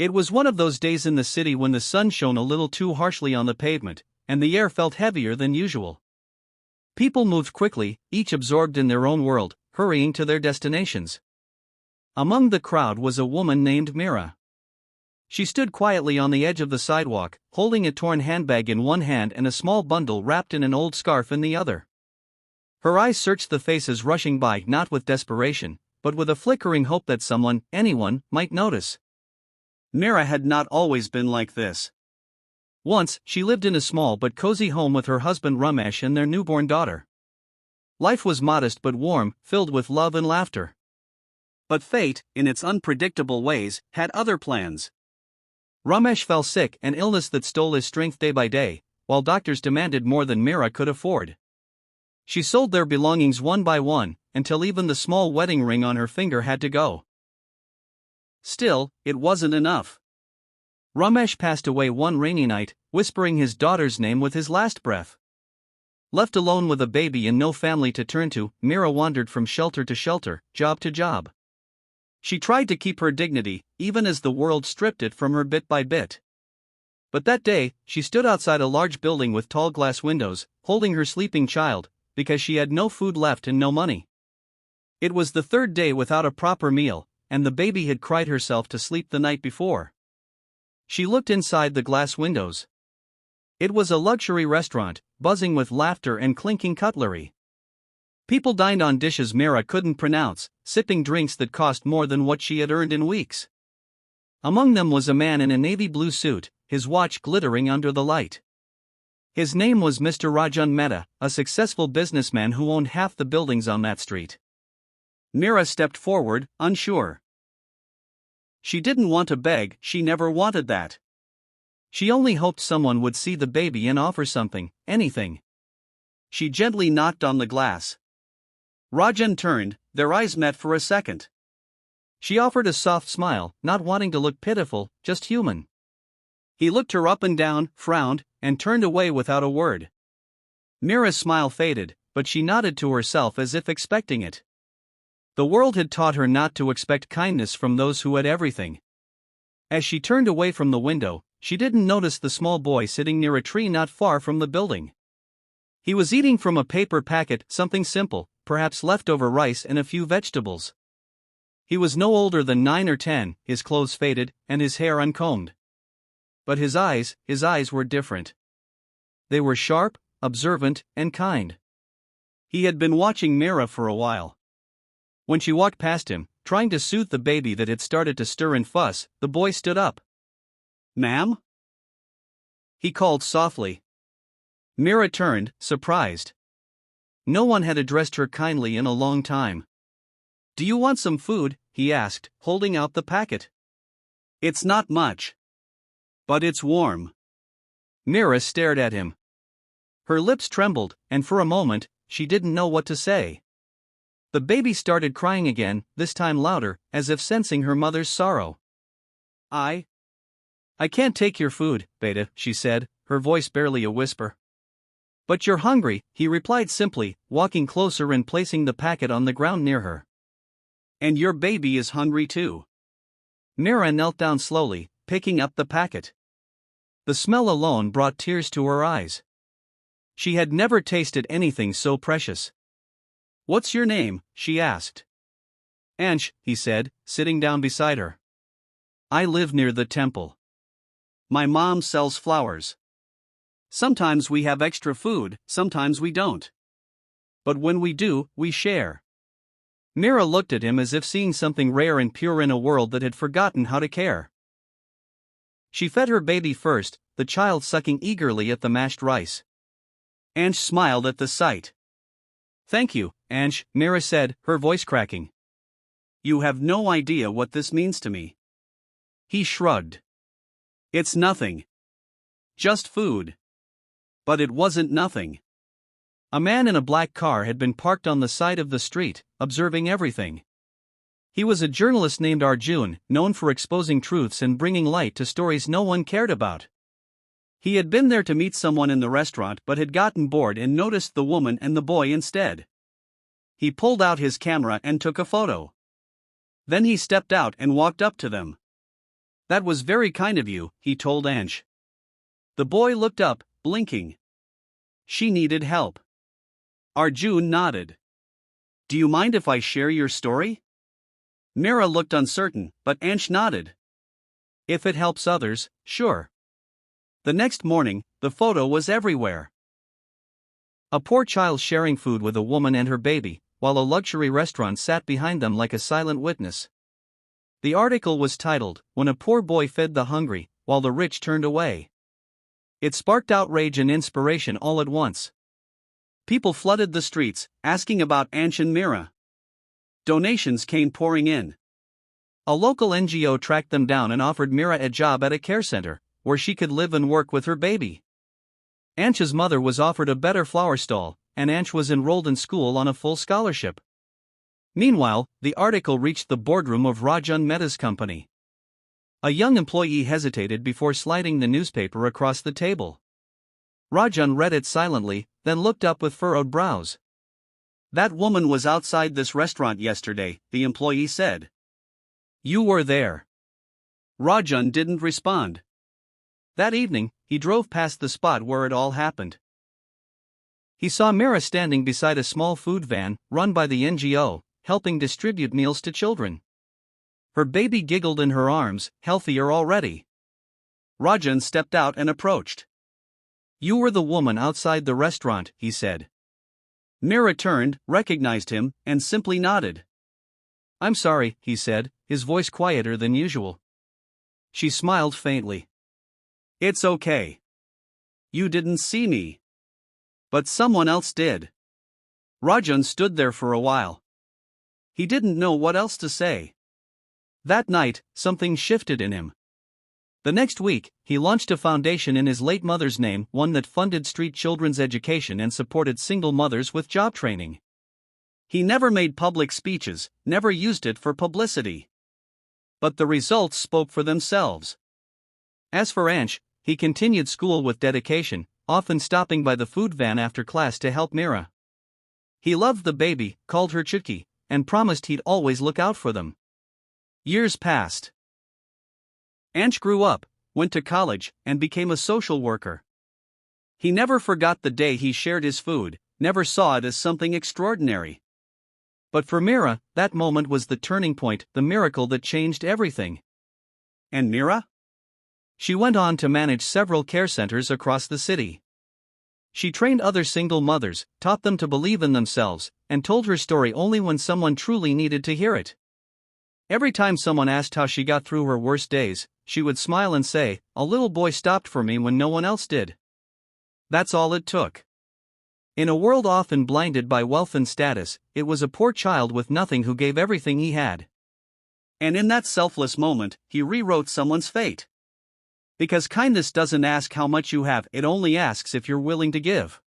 It was one of those days in the city when the sun shone a little too harshly on the pavement, and the air felt heavier than usual. People moved quickly, each absorbed in their own world, hurrying to their destinations. Among the crowd was a woman named Mira. She stood quietly on the edge of the sidewalk, holding a torn handbag in one hand and a small bundle wrapped in an old scarf in the other. Her eyes searched the faces rushing by, not with desperation, but with a flickering hope that someone, anyone, might notice. Mira had not always been like this. Once, she lived in a small but cozy home with her husband Ramesh and their newborn daughter. Life was modest but warm, filled with love and laughter. But fate, in its unpredictable ways, had other plans. Ramesh fell sick, an illness that stole his strength day by day, while doctors demanded more than Mira could afford. She sold their belongings one by one, until even the small wedding ring on her finger had to go. Still, it wasn't enough. Ramesh passed away one rainy night, whispering his daughter's name with his last breath. Left alone with a baby and no family to turn to, Mira wandered from shelter to shelter, job to job. She tried to keep her dignity, even as the world stripped it from her bit by bit. But that day, she stood outside a large building with tall glass windows, holding her sleeping child, because she had no food left and no money. It was the third day without a proper meal, and the baby had cried herself to sleep the night before. She looked inside the glass windows. It was a luxury restaurant, buzzing with laughter and clinking cutlery. People dined on dishes Mira couldn't pronounce, sipping drinks that cost more than what she had earned in weeks. Among them was a man in a navy blue suit, his watch glittering under the light. His name was Mr. Rajan Mehta, a successful businessman who owned half the buildings on that street. Mira stepped forward, unsure. She didn't want to beg, she never wanted that. She only hoped someone would see the baby and offer something, anything. She gently knocked on the glass. Rajan turned, their eyes met for a second. She offered a soft smile, not wanting to look pitiful, just human. He looked her up and down, frowned, and turned away without a word. Mira's smile faded, but she nodded to herself as if expecting it. The world had taught her not to expect kindness from those who had everything. As she turned away from the window, she didn't notice the small boy sitting near a tree not far from the building. He was eating from a paper packet, something simple, perhaps leftover rice and a few vegetables. He was no older than 9 or 10, his clothes faded, and his hair uncombed. But his eyes were different. They were sharp, observant, and kind. He had been watching Mira for a while. When she walked past him, trying to soothe the baby that had started to stir and fuss, the boy stood up. "Ma'am?" he called softly. Mira turned, surprised. No one had addressed her kindly in a long time. "Do you want some food?" he asked, holding out the packet. "It's not much. But it's warm." Mira stared at him. Her lips trembled, and for a moment, she didn't know what to say. The baby started crying again, this time louder, as if sensing her mother's sorrow. I can't take your food, Beta," she said, her voice barely a whisper. "But you're hungry," he replied simply, walking closer and placing the packet on the ground near her. "And your baby is hungry too." Mira knelt down slowly, picking up the packet. The smell alone brought tears to her eyes. She had never tasted anything so precious. "What's your name?" she asked. "Ansh," he said, sitting down beside her. "I live near the temple. My mom sells flowers. Sometimes we have extra food, sometimes we don't. But when we do, we share." Mira looked at him as if seeing something rare and pure in a world that had forgotten how to care. She fed her baby first, the child sucking eagerly at the mashed rice. Ansh smiled at the sight. "Thank you, Ansh," Mira said, her voice cracking. "You have no idea what this means to me." He shrugged. "It's nothing. Just food." But it wasn't nothing. A man in a black car had been parked on the side of the street, observing everything. He was a journalist named Arjun, known for exposing truths and bringing light to stories no one cared about. He had been there to meet someone in the restaurant but had gotten bored and noticed the woman and the boy instead. He pulled out his camera and took a photo. Then he stepped out and walked up to them. That was very kind of you, he told Ansh. The boy looked up, blinking. She needed help. Arjun nodded. Do you mind if I share your story? Mira looked uncertain, but Ansh nodded. If it helps others, sure. The next morning, the photo was everywhere. A poor child sharing food with a woman and her baby, while a luxury restaurant sat behind them like a silent witness. The article was titled, "When a Poor Boy Fed the Hungry, While the Rich Turned Away." It sparked outrage and inspiration all at once. People flooded the streets, asking about Ansh and Mira. Donations came pouring in. A local NGO tracked them down and offered Mira a job at a care center, where she could live and work with her baby. Ansh's mother was offered a better flower stall, and Ansh was enrolled in school on a full scholarship. Meanwhile, the article reached the boardroom of Rajan Mehta's company. A young employee hesitated before sliding the newspaper across the table. Rajan read it silently, then looked up with furrowed brows. That woman was outside this restaurant yesterday, the employee said. You were there. Rajan didn't respond. That evening, he drove past the spot where it all happened. He saw Mira standing beside a small food van, run by the NGO, helping distribute meals to children. Her baby giggled in her arms, healthier already. Rajan stepped out and approached. You were the woman outside the restaurant, he said. Mira turned, recognized him, and simply nodded. I'm sorry, he said, his voice quieter than usual. She smiled faintly. It's okay. You didn't see me. But someone else did. Rajan stood there for a while. He didn't know what else to say. That night, something shifted in him. The next week, he launched a foundation in his late mother's name, one that funded street children's education and supported single mothers with job training. He never made public speeches, never used it for publicity. But the results spoke for themselves. As for Ansh, he continued school with dedication, often stopping by the food van after class to help Mira. He loved the baby, called her Chutki, and promised he'd always look out for them. Years passed. Ansh grew up, went to college, and became a social worker. He never forgot the day he shared his food, never saw it as something extraordinary. But for Mira, that moment was the turning point, the miracle that changed everything. And Mira? She went on to manage several care centers across the city. She trained other single mothers, taught them to believe in themselves, and told her story only when someone truly needed to hear it. Every time someone asked how she got through her worst days, she would smile and say, "A little boy stopped for me when no one else did." That's all it took. In a world often blinded by wealth and status, it was a poor child with nothing who gave everything he had. And in that selfless moment, he rewrote someone's fate. Because kindness doesn't ask how much you have, it only asks if you're willing to give.